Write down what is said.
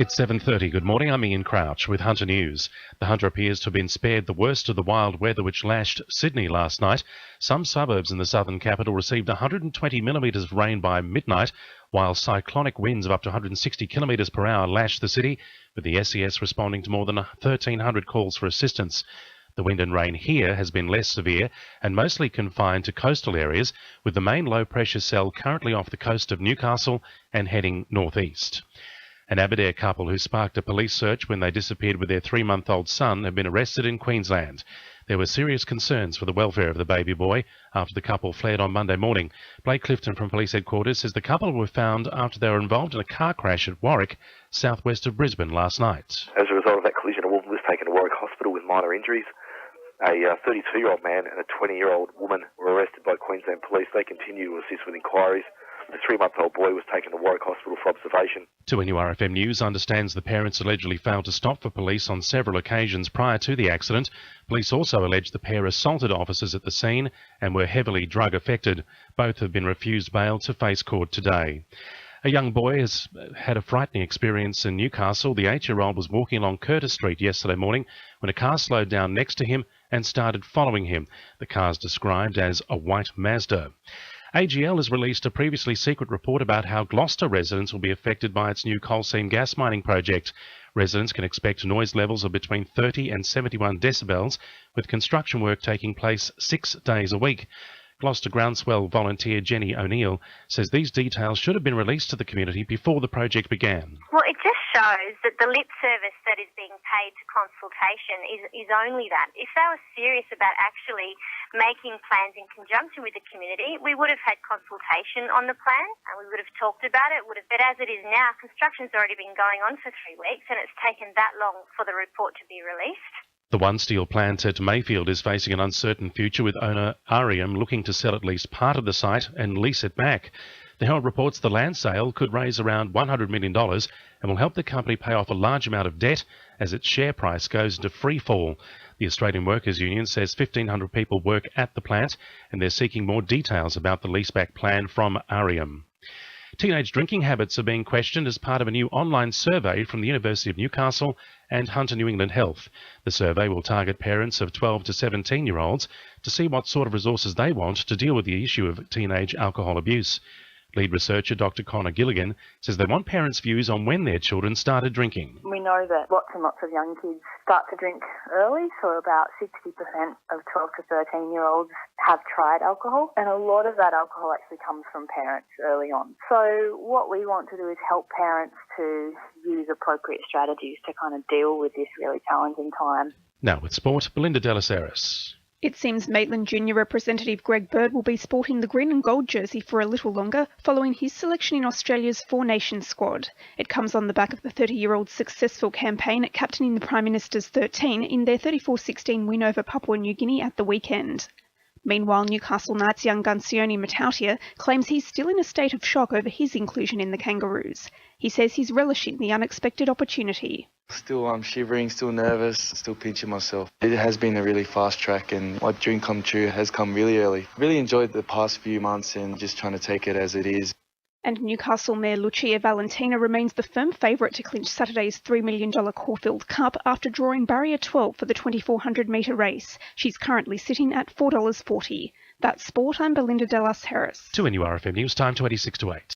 It's 7:30. Good morning. I'm Ian Crouch with Hunter News. The Hunter appears to have been spared the worst of the wild weather which lashed Sydney last night. Some suburbs in the southern capital received 120 millimetres of rain by midnight, while cyclonic winds of up to 160 kilometres per hour lashed the city, with the SES responding to more than 1,300 calls for assistance. The wind and rain here has been less severe and mostly confined to coastal areas, with the main low-pressure cell currently off the coast of Newcastle and heading northeast. An Aberdare couple who sparked a police search when they disappeared with their 3-month-old son have been arrested in Queensland. There were serious concerns for the welfare of the baby boy after the couple fled on Monday morning. Blake Clifton from Police Headquarters says the couple were found after they were involved in a car crash at Warwick, southwest of Brisbane, last night. As a result of that collision, a woman was taken to Warwick Hospital with minor injuries. A 32-year-old man and a 20-year-old woman were arrested by Queensland Police. They continue to assist with inquiries. The 3-month-old boy was taken to Warwick Hospital for observation. 2NURFM News understands the parents allegedly failed to stop for police on several occasions prior to the accident. Police also allege the pair assaulted officers at the scene and were heavily drug affected. Both have been refused bail to face court today. A young boy has had a frightening experience in Newcastle. The 8-year-old was walking along Curtis Street yesterday morning when a car slowed down next to him and started following him. The car is described as a white Mazda. AGL has released a previously secret report about how Gloucester residents will be affected by its new coal seam gas mining project. Residents can expect noise levels of between 30 and 71 decibels, with construction work taking place 6 days a week. Gloucester Groundswell volunteer Jenny O'Neill says these details should have been released to the community before the project began. Well, it just shows that the lip service that is being paid to consultation is only that. If they were serious about actually making plans in conjunction with the community, we would have had consultation on the plan and we would have talked about it. But as it is now, construction's already been going on for 3 weeks and it's taken that long for the report to be released. The One Steel plant at Mayfield is facing an uncertain future, with owner Arium looking to sell at least part of the site and lease it back. The Herald reports the land sale could raise around $100 million and will help the company pay off a large amount of debt as its share price goes into free fall. The Australian Workers Union says 1,500 people work at the plant and they're seeking more details about the leaseback plan from Arium. Teenage drinking habits are being questioned as part of a new online survey from the University of Newcastle and Hunter New England Health. The survey will target parents of 12 to 17-year-olds to see what sort of resources they want to deal with the issue of teenage alcohol abuse. Lead researcher Dr. Connor Gilligan says they want parents' views on when their children started drinking. We know that lots and lots of young kids start to drink early, so about 60% of 12 to 13-year-olds have tried alcohol, and a lot of that alcohol actually comes from parents early on. So what we want to do is help parents to use appropriate strategies to kind of deal with this really challenging time. Now with sport, Belinda Delaceres. It seems Maitland Junior representative Greg Bird will be sporting the green and gold jersey for a little longer, following his selection in Australia's Four Nations squad. It comes on the back of the 30-year-old's successful campaign at captaining the Prime Minister's 13 in their 34-16 win over Papua New Guinea at the weekend. Meanwhile, Newcastle Knights young gun Sione Matautia claims he's still in a state of shock over his inclusion in the Kangaroos. He says he's relishing the unexpected opportunity. Still I'm shivering, still nervous, still pinching myself. It has been a really fast track and my dream come true has come really early. Really enjoyed the past few months and just trying to take it as it is. And Newcastle Mayor Lucia Valentina remains the firm favourite to clinch Saturday's $3 million Caulfield Cup after drawing barrier 12 for the 2,400-metre race. She's currently sitting at $4.40. That's sport. I'm Belinda Delas Harris. 2NURFM News, time 26 to 8.